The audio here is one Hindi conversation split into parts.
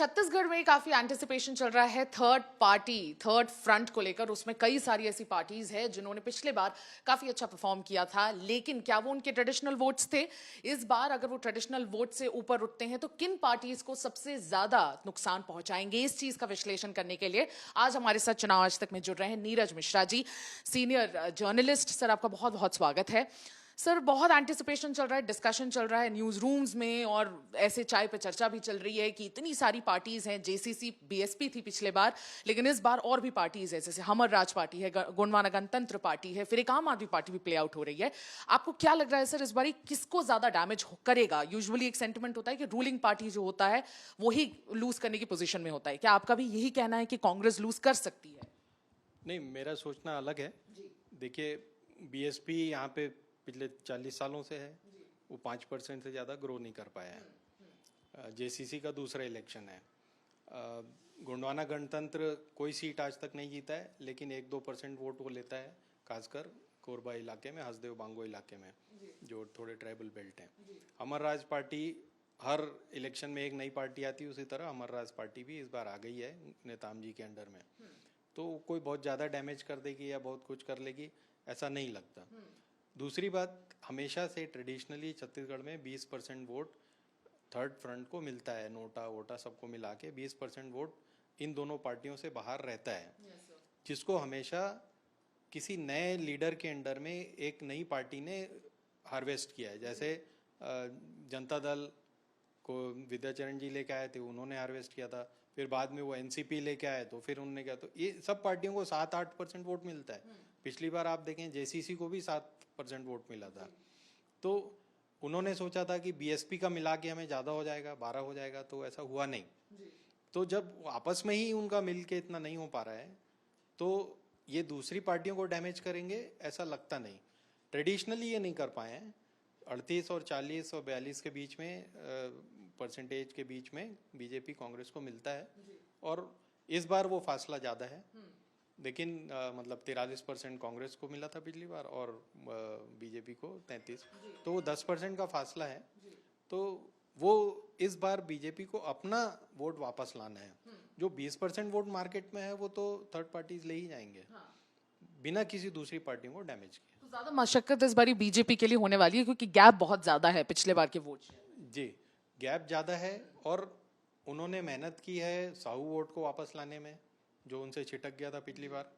छत्तीसगढ़ में काफी एंटिसिपेशन चल रहा है थर्ड फ्रंट को लेकर। उसमें कई सारी ऐसी पार्टीज हैं जिन्होंने पिछले बार काफी अच्छा परफॉर्म किया था, लेकिन क्या वो उनके ट्रेडिशनल वोट्स थे? इस बार अगर वो ट्रेडिशनल वोट से ऊपर उठते हैं तो किन पार्टीज को सबसे ज्यादा नुकसान पहुंचाएंगे? इस चीज का विश्लेषण करने के लिए आज हमारे साथ चुनाव आज तक में जुड़ रहे हैं Neeraj Mishra ji, senior journalist. Sir, आपका बहुत बहुत स्वागत है। सर, बहुत एंटिसिपेशन चल रहा है, डिस्कशन चल रहा है न्यूज रूम्स में और ऐसे चाय पे चर्चा भी चल रही है कि इतनी सारी पार्टीज हैं। जेसीसी बीएसपी थी पिछले बार, लेकिन इस बार और भी पार्टीज है, जैसे हमर राज पार्टी है, गोंडवाना गणतंत्र पार्टी है, फिर एक आम आदमी पार्टी भी प्ले आउट हो रही है। आपको क्या लग रहा है सर, इस बार किसको ज्यादा डैमेज करेगा? यूजुअली एक सेंटिमेंट होता है कि रूलिंग पार्टी जो होता है वही लूज करने की पोजिशन में होता है। क्या आपका भी यही कहना है कि कांग्रेस लूज कर सकती है? नहीं, मेरा सोचना अलग है। देखिए, बीएसपी यहाँ पे पिछले 40 सालों से है, वो 5% से ज़्यादा ग्रो नहीं कर पाया है। जेसीसी का दूसरा इलेक्शन है। गोंडवाना गणतंत्र कोई सीट आज तक नहीं जीता है, लेकिन 1-2% वोट वो लेता है, खासकर कोरबा इलाके में, हसदेव बांगो इलाके में, जो थोड़े ट्राइबल बेल्ट हैं। हमर राज पार्टी, हर इलेक्शन में एक नई पार्टी आती है, उसी तरह हमर राज पार्टी भी इस बार आ गई है नेताम जी के अंडर में। तो कोई बहुत ज़्यादा डैमेज कर देगी या बहुत कुछ कर लेगी, ऐसा नहीं लगता। दूसरी बात, हमेशा से ट्रेडिशनली छत्तीसगढ़ में 20% वोट थर्ड फ्रंट को मिलता है। नोटा वोटा सबको मिला के 20% वोट इन दोनों पार्टियों से बाहर रहता है, जिसको हमेशा किसी नए लीडर के अंडर में एक नई पार्टी ने हार्वेस्ट किया है। जैसे जनता दल को विद्याचरण जी लेके आए थे, उन्होंने हार्वेस्ट किया था। फिर बाद में वो एनसीपी लेके आए तो फिर उन्होंने किया। तो ये सब पार्टियों को 7-8% वोट मिलता है। पिछली बार आप देखें, जेसीसी को भी 7% वोट मिला था। तो उन्होंने सोचा था कि बीएसपी का मिला के हमें ज़्यादा हो जाएगा, 12 हो जाएगा, तो ऐसा हुआ नहीं। तो जब आपस में ही उनका मिल के इतना नहीं हो पा रहा है, तो ये दूसरी पार्टियों को डैमेज करेंगे ऐसा लगता नहीं। ट्रेडिशनली ये नहीं कर पाए हैं। 38 और 40 और 42 के बीच में परसेंटेज के बीच में बीजेपी कांग्रेस को मिलता है, और इस बार वो फासला ज़्यादा है। लेकिन मतलब 43% कांग्रेस को मिला था पिछली बार और बीजेपी को 33, तो वो 10% का फासला है। तो वो इस बार बीजेपी को अपना वोट वापस लाना है। जो 20% वोट मार्केट में है वो तो थर्ड पार्टीज ले ही जाएंगे, बिना किसी दूसरी पार्टियों को डैमेज किए। तो ज्यादा मशक्कत इस बार बीजेपी के लिए होने वाली है, क्योंकि गैप बहुत ज्यादा है पिछले बार के वोट। जी, गैप ज़्यादा है, और उन्होंने मेहनत की है साहू वोट को वापस लाने में, जो उनसे छिटक गया था पिछली बार,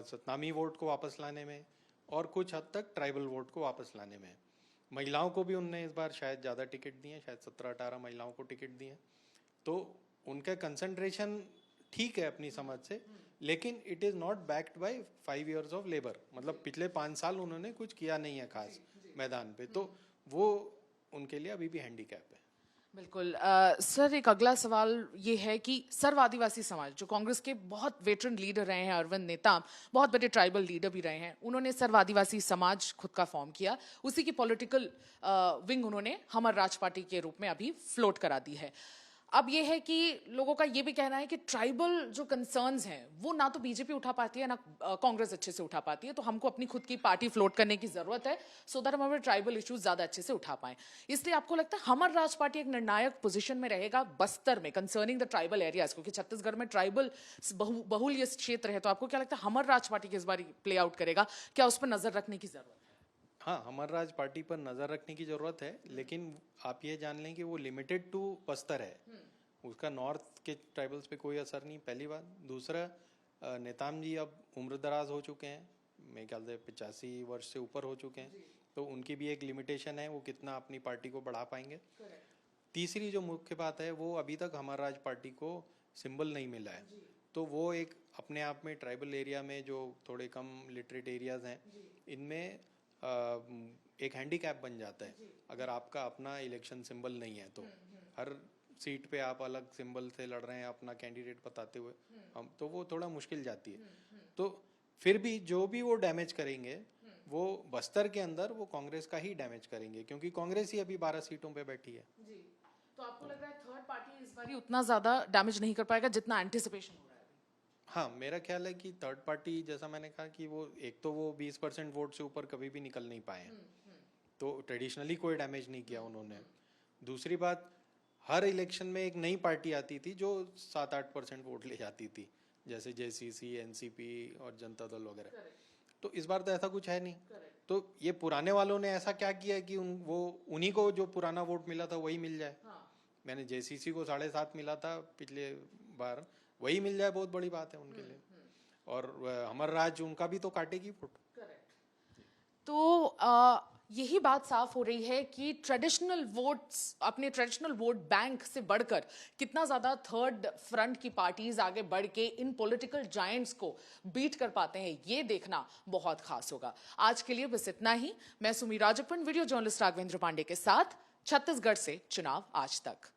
सतनामी वोट को वापस लाने में, और कुछ हद तक ट्राइबल वोट को वापस लाने में। महिलाओं को भी उनने इस बार शायद ज़्यादा टिकट दिए हैं, शायद 17-18 महिलाओं को टिकट दिए हैं। तो उनका कंसंट्रेशन ठीक है अपनी समझ से, लेकिन it is not backed by 5 years of labour. मतलब पिछले 5 साल उन्होंने कुछ किया नहीं है खास मैदान पे, तो वो उनके लिए अभी भी हैंडीकैप है। बिल्कुल। सर, एक अगला सवाल ये है कि सर्व आदिवासी समाज, जो कांग्रेस के बहुत वेटरन लीडर रहे हैं, अरविंद नेताम बहुत बड़े ट्राइबल लीडर भी रहे हैं, उन्होंने सर्व आदिवासी समाज खुद का फॉर्म किया। उसी की पॉलिटिकल विंग उन्होंने हमर राज पार्टी के रूप में अभी फ्लोट करा दी है। अब ये है कि लोगों का ये भी कहना है कि ट्राइबल जो कंसर्न्स हैं वो ना तो बीजेपी उठा पाती है, ना कांग्रेस अच्छे से उठा पाती है, तो हमको अपनी खुद की पार्टी फ्लोट करने की जरूरत है, सो दैट हम अपने ट्राइबल इश्यूज ज्यादा अच्छे से उठा पाएं। इसलिए आपको लगता है हमर राज पार्टी एक निर्णायक पोजीशन में रहेगा बस्तर में कंसर्निंग द ट्राइबल एरियाज, क्योंकि छत्तीसगढ़ में ट्राइबल बहुल ये क्षेत्र है, तो आपको क्या लगता है हमर राज पार्टी किस बार प्ले आउट करेगा? क्या उस पर नजर रखने की जरूरत है? हाँ, हमर राज पार्टी पर नज़र रखने की ज़रूरत है, लेकिन आप ये जान लें कि वो लिमिटेड टू बस्तर है। उसका नॉर्थ के ट्राइबल्स पे कोई असर नहीं, पहली बात। दूसरा, नेताम जी अब उम्र दराज हो चुके हैं, मेरे ख्याल से 85 वर्ष से ऊपर हो चुके हैं, तो उनकी भी एक लिमिटेशन है, वो कितना अपनी पार्टी को बढ़ा पाएंगे। तीसरी जो मुख्य बात है, वो अभी तक हमर राज पार्टी को सिंबल नहीं मिला है, तो वो एक अपने आप में ट्राइबल एरिया में जो थोड़े कम लिटरेट एरियाज हैं, इनमें एक हैंडीकैप बन जाता है अगर आपका अपना इलेक्शन सिंबल नहीं है। तो हर सीट पे आप अलग सिंबल से लड़ रहे हैं अपना कैंडिडेट बताते हुए, हम तो वो थोड़ा मुश्किल जाती है। तो फिर भी जो भी वो डैमेज करेंगे, वो बस्तर के अंदर वो कांग्रेस का ही डैमेज करेंगे, क्योंकि कांग्रेस ही अभी 12 सीटों पे बैठी है। जी। तो आपको लग रहा है थर्ड पार्टी इस बार उतना ज्यादा डैमेज नहीं कर पाएगा जितना एंटिसिपेशन हो रहा है? हाँ, मेरा ख्याल है कि थर्ड पार्टी, जैसा मैंने कहा कि वो एक तो वो 20% वोट से ऊपर कभी भी निकल नहीं पाए हैं, तो ट्रेडिशनली कोई डैमेज नहीं किया उन्होंने। दूसरी बात, हर इलेक्शन में एक नई पार्टी आती थी जो 7-8% वोट ले जाती थी, जैसे जेसीसी, एनसीपी और जनता दल वगैरह। तो इस बार तो ऐसा कुछ है नहीं। तो ये पुराने वालों ने ऐसा क्या किया कि वो उन्हीं को जो पुराना वोट मिला था वही मिल जाए। मैंने जेसीसी को 7.5 मिला था पिछले बार, वही मिल जाए बहुत बड़ी बात है उनके लिए। और हमारा राज्य उनका भी तो काटेगी वोट। तो यही बात साफ हो रही है कि ट्रेडिशनल वोट्स, अपने ट्रेडिशनल वोट बैंक से बढ़कर कितना ज्यादा थर्ड फ्रंट की पार्टीज आगे बढ़ के इन पॉलिटिकल जायंट्स को बीट कर पाते हैं, ये देखना बहुत खास होगा। आज के लिए बस इतना ही। मैं सुमी राजप्पन, वीडियो जर्नलिस्ट राघवेंद्र पांडे के साथ, छत्तीसगढ़ से चुनाव आज तक।